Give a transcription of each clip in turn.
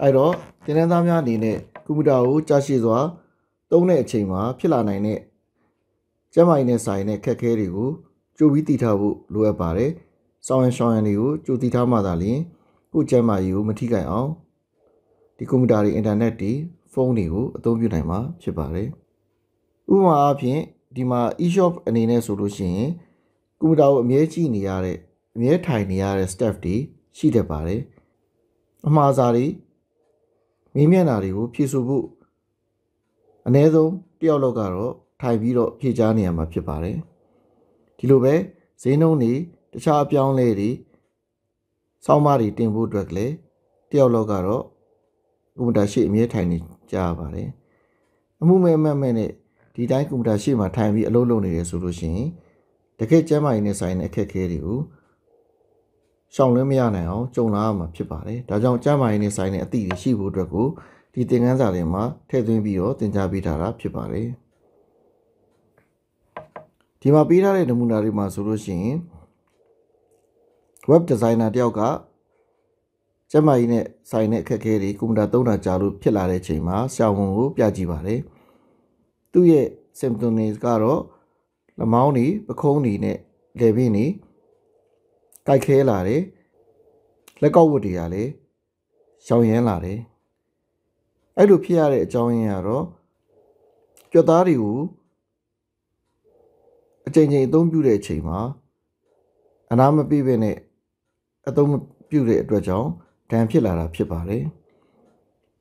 အဲ့တော့သင်တန်းသားများအနေနဲ့ကွန်ပျူတာကိုကြားရှိစွာသုံးတဲ့အချိန်မှာဖြစ်လာနိုင်တဲ့ကျန်းမာရေးနဲ့ဆိုင်တဲ့ခက်ခဲတွေကိုကြိုပြီးသိထားဖို့လိုအပ်ပါတယ်။ဆောင်ရန်ရှောင်ရန်တွေကိုကြိုသိထားမှသာလျှင်ကိုယ်ကျန်းမာရေးကိုမထိခိုက်အောင်ဒီကွန်ပျူတာတွေအင်တာနက်တွေဖုန်းတွေကိုအသုံးပြုနိုင်မှာဖြစ်ပါတယ်။ဥပမာအားဖြင့်ဒီမှာ e-shop အနေနဲ့ဆိုလို့ရှိရင်ကွန်ပျူတာကိုအမြဲကြည့်နေရတဲ့အမြဲထိုင်နေရတဲ့ staff တွေရှိတတ်ပါတယ်။အမှားစာတွေမေးမြန်းတာတွေကိုဖြေဆိုဖို့အနည်းဆုံးတစ်ယောက်လောက်ကတော့ထိုင်ပြီးတော့ဖြေကြားနေရမှာဖြစ်ပါတယ်ဒီလိုပဲဈေးနှုန်းတွေတခြားအပြောင်းလဲတွေစောင်းမတွေတင်ဖို့အတွက်လည်းတစ်ယောက်လောက်ကတော့ကွန်ပျူတာရှေ့အမြဲထိုင်နေကြရပါတယ်အမှုမဲ့မဲ့နဲ့ဒီတိုင်းကွန်ပျူတာရှေ့မှာထိုင်ပြီးအလုပ်လုပ်နေရဆိုလို့ရှိရင်တကယ်ကျမ်းမာရေးနဲ့ဆိုင်တဲ့အခက်အခဲတွေကိုရှောင်လွှဲမရနိုင်အောင်ကြုံလာရမှာဖြစ်ပါတယ်ဒါကြောင့်ကျမ်းမာရေးနဲ့ဆိုင်တဲ့အသည့်တွေရှိဖို့အတွက်ကိုဒီသင်ခန်းစာတွေမှာထည့်သွင်းပြီးတော့သင်ကြားပေးထားတာဖြစ်ပါတယ်ဒီမှာပေးထားတဲ့နမူနာတွေမှာဆိုလို့ရှိရင် web designer တယောက်ကကျန်းမာရေးနဲ့ဆိုင်တဲ့အခက်အခဲတွေကွန်ပျူတာသုံးတာကြာလို့ဖြစ်လာတဲ့အချိန်မှာဆရာဝန်ကိုပြကြည့်ပါတယ်သူ့ရဲ့ symptom တွေကတော့လက်မောင်းတွေပခုံးတွေနဲ့လည်ပင်းတွေကိုက်ခဲလာတယ်လက်ကောက်ဝတ်တွေကလည်းရှောင်ရမ်းလာတယ်အဲ့လိုဖြစ်ရတဲ့အကြောင်းရင်းကတော့ကြွက်သားတွေကိုအချိန်ချင်းအသုံးပြုတဲ့အချိန်မှာအနားမပြည့်ဘဲနဲ့အသုံးမပြုတဲ့အတွက်ကြောင့်ဒဏ်ဖြစ်လာတာဖြစ်ပါတယ်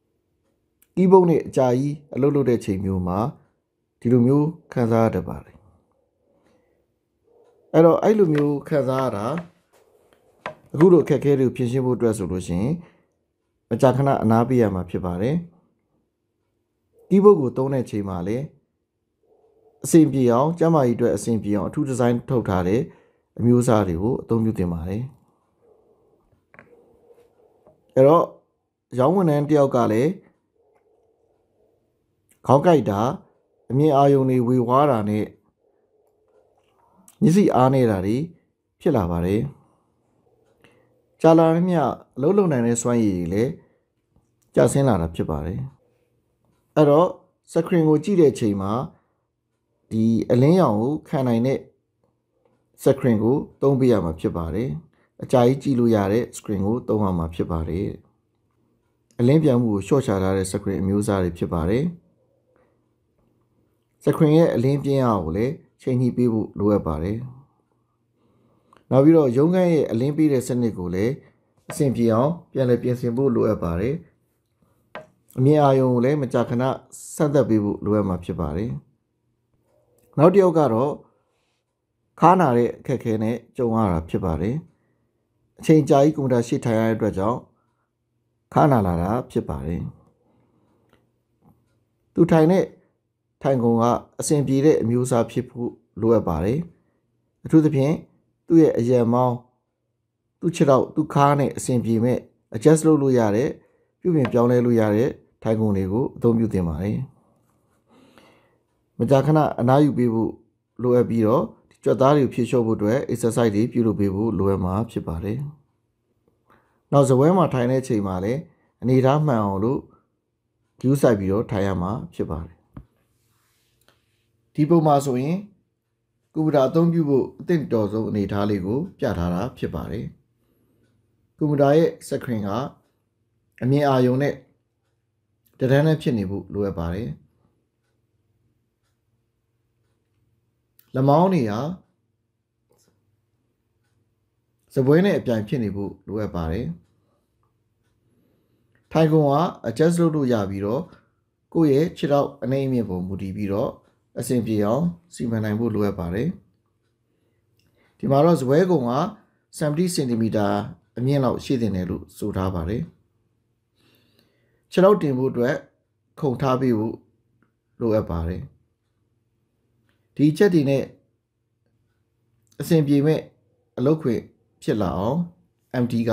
။ကီးဘုတ်နဲ့အကြာကြီးအလုပ်လုပ်တဲ့ချိန်မျိုးမှာဒီလိုမျိုးခံစားရတတ်ပါတယ်။အဲ့တော့အဲ့လိုမျိုးခံစားရတာအခုလိုအခက်အခဲတွေကိုဖြေရှင်းဖို့အတွက်ဆိုလို့ရှိရင်မကြာခဏအနားပေးရမှာဖြစ်ပါတယ်။ကီးဘုတ်ကိုသုံးတဲ့ချိန်မှာလည်းအဆင်ပြေအောင်ကျန်းမာရေးအတွက်အဆင်ပြေအောင်အထူးဒီဇိုင်းထုတ်ထားတဲ့အမျိုးအစားတွေကိုအသုံးပြုသင့်ပါတယ်အဲ့တော့ရောင်းဝန်ထမ်းတယောက်ကလည်းခေါင်းကိုက်တာအမြင်အာရုံတွေဝေဝါးတာနဲ့မျက်စိအားနေတာတွေဖြစ်လာပါတယ်ကြာလာတဲ့မြအလုံးလုံးနိုင်တဲ့စွမ်းရည်တွေလည်းကျဆင်းလာတာဖြစ်ပါတယ်အဲ့တော့ screen ကိုကြည့်တဲ့အချိန်မှာဒီအလင်းရောင်ကိုခံနိုင်တဲ့ screen ကိုသုံးပေးရမှာဖြစ်ပါတယ်အကြာကြီးကြည့်လို့ရတဲ့ screen ကိုသုံးရမှာဖြစ်ပါတယ်အလင်းပြန်မှုကိုရှော့ချထားတဲ့ screen အမျိုးအစားတွေဖြစ်ပါတယ် screen ရဲ့အလင်းပြင်းအားကိုလည်းချိန်ညှိပေးဖို့လိုအပ်ပါတယ်နောက်ပြီးတော့ရုံးခန်းရဲ့အလင်းပေးတဲ့စနစ်ကိုလည်းအဆင်ပြေအောင်ပြန်လည်ပြင်ဆင်ဖို့လိုအပ်ပါတယ်အမြင်အာရုံကိုလည်းမကြာခဏဆက်သက်ပေးဖို့လိုအပ်မှာဖြစ်ပါတယ်နောက်တစ်ယောက်ကတော့ခါနာတဲ့အခက်အခဲနဲ့ကြုံရတာဖြစ်ပါတယ်အချိန်ကြာကြီးကွန်ပျူတာရှေ့ထိုင်ရတဲ့အတွက်ကြောင့်ခါနာလာတာဖြစ်ပါတယ်သူထိုင်တဲ့ထိုင်ကုန်ကအဆင်ပြေတဲ့အမျိုးအစားဖြစ်ဖို့လိုအပ်ပါတယ်အထူးသဖြင့်သူ့ရဲ့အရန်မောင်းသူ့ခြေထောက်သူ့ခါးနဲ့အဆင်ပြေမဲ့ adjust လုပ်လို့ရတဲ့ပြုပြင်ပြောင်းလဲလို့ရတဲ့ထိုင်ကုန်တွေကိုအသုံးပြုသင့်ပါတယ်မကြာခဏအနားယူပေးဖို့လိုအပ်ပြီးတော့ကြွက်သားတွေကိုဖြည့်လျှော့ဖို့အတွက် exercise တွေပြုလုပ်ပေးဖို့လိုအပ်မှာဖြစ်ပါတယ်နောက်ဇပွဲမှာထိုင်တဲ့အချိန်မှာလည်းအနေထားမှန်အောင်လို့ကျူးဆိုင်ပြီးတော့ထိုင်ရမှာဖြစ်ပါတယ်ဒီပုံမှာဆိုရင်ကွန်ပျူတာအသုံးပြုဖို့အသင့်တော်ဆုံးအနေအထားလေးကိုပြထားတာဖြစ်ပါတယ်ကွန်ပျူတာရဲ့ screen ကအမြင်အာရုံနဲ့တဒန်းနဲ့ဖြစ်နေဖို့လိုအပ်ပါတယ်လက်မောင်းတွေဟာစပွဲနဲ့အပြိုင်ဖြစ်နေဖို့လိုအပ်ပါတယ်ထိုင်ကုန်က adjust လုပ်လို့ရပြီးတော့ကိုယ့်ရဲ့ခြေထောက်အနှိမ့်အမြင့်ပုံမူတည်ပြီးတော့အဆင်ပြေအောင်စီမံနိုင်ဖို့လိုအပ်ပါတယ်ဒီမှာတော့စပွဲကုန်က70 cm အမြင့်လောက်ရှိတင်တယ်လို့ဆိုထားပါတယ်ခြေထောက်တင်ဖို့အတွက်ခုန်ထားပေးဖို့လိုအပ်ပါတယ်ဒီချက်တွေနဲ့အဆင်ပြေမဲ့အလုပ်ခွင့်ဖြစ်လာအောင် MD က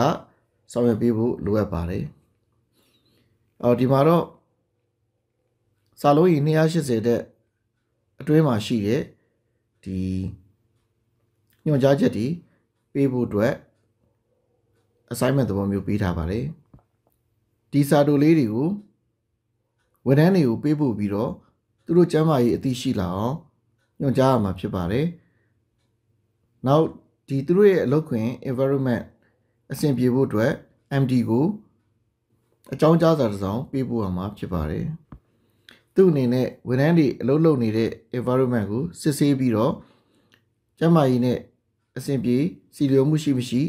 ဆောင်ရွက်ပေးဖို့လိုအပ်ပါတယ်ဒီမှာတော့စာလုံးကြီး280တဲ့အတွင်းမှာရှိတဲ့ဒီညွှန်ကြားချက်တွေပေးဖို့အတွက် assignment သဘောမျိုးပေးထားပါတယ် ဒီစာတိုလေးတွေကိုဝန်ထမ်းတွေကိုပေးပို့ပြီးတော့သူတို့ကျန်းမာရေးအသိရှိလာအောင်ညွှန်ကြားရမှာဖြစ်ပါတယ်။နောက်ဒီသူတို့ရဲ့အလုပ်ခွင် environment အဆင်ပြေဖို့အတွက် MD ကိုအကြောင်းကြားစာတစ်စောင်ပေးပို့ရမှာဖြစ်ပါတယ်။သူ့အနေနဲ့ဝန်ထမ်းတွေအလုပ်လုပ်နေတဲ့ environment ကိုစစ်ဆေးပြီးတော့ကျန်းမာရေးနဲ့အဆင်ပြေစီလျော်မှုရှိမရှိ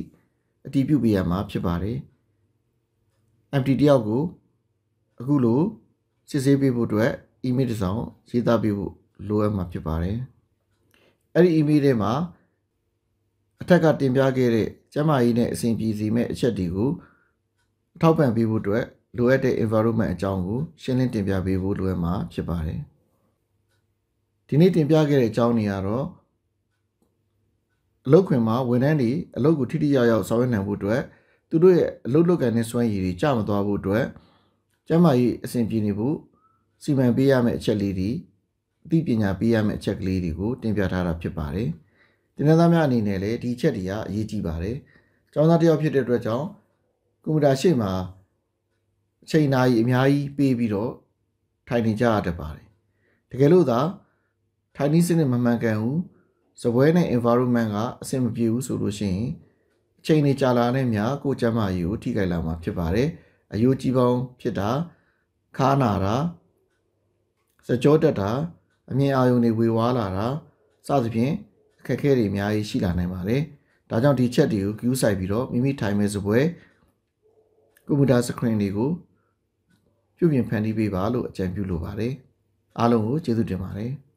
အတည်ပြုပေးရမှာဖြစ်ပါတယ်။ MD တယောက်ကိုအခုလိုစစ်ဆေးပေးဖို့အတွက် email တစ်စောင်ရေးသားပေးဖို့လိုအပ်မှာဖြစ်ပါတယ်။အဲ့ဒီ email ထဲမှာအထက်ကတင်ပြခဲ့တဲ့ကျန်းမာရေးနဲ့အဆင်ပြေစေမယ့်အချက်တွေကိုထောက်ပံ့ပေးဖို့အတွက်လိုအပ်တဲ့ environment အကြောင်းကိုရှင်းလင်းတင်ပြပေးဖို့လိုအပ်မှာဖြစ်ပါတယ်။ဒီနေ့တင်ပြခဲ့တဲ့အကြောင်းတွေကတော့အလုပ်ခွင်မှာဝန်ထမ်းတွေအလုပ်ကိုထိထိရောက်ရောက်ဆောင်ရွက်နိုင်ဖို့အတွက်သူတို့ရဲ့အလုပ်လုပ်ကိုင်တဲ့စွမ်းရည်တွေကျမသွားဖို့အတွက်ကျန်းမာရေးအဆင်ပြေနေဖို့စီမံပေးရမယ့်အချက်လေးတွေအသိပညာပေးရမယ့်အချက်ကလေးတွေကိုတင်ပြထားတာဖြစ်ပါတယ်။တင်နန်းသားများအနေနဲ့လည်းဒီအချက်တွေကအရေးကြီးပါတယ်။ကျောင်းသားတစ်ယောက်ဖြစ်တဲ့အတွက်ကြောင့်ကွန်ပျူတာရှေ့မှာအချိန်နာရီအများကြီးပေးပြီးတော့ထိုင်နေကြရတတ်ပါတယ်။တကယ်လို့သာထိုင်နည်းစနစ်မမှန်ကန်ဘူးစပွဲနဲ့ environment ကအဆင်မပြေဘူးဆိုလို့ရှိရင်အချိန်တွေကြာလာတဲ့မြာကိုယ်ကျန်းမာရေးကိုထိခိုက်လာမှာဖြစ်ပါတယ်။အယိုးကြီးပေါင်းဖြစ်တာခါနာတာစကြောတက်တာအမြင်အာရုံတွေဝေဝါးလာတာစသဖြင့်အခက်အခဲတွေအများကြီးရှိလာနိုင်ပါတယ်။ဒါကြောင့်ဒီချက်တွေကိုကူးဆိုင်ပြီးတော့မိမိထိုင်မဲ့စပွဲကွန်ပျူတာစခရင်တွေကိုပြုပြင်ဖန်တီးပေးပါလို့အကြံပြုလိုပါတယ်။အားလုံးကိုကျေးဇူးတင်ပါတယ်။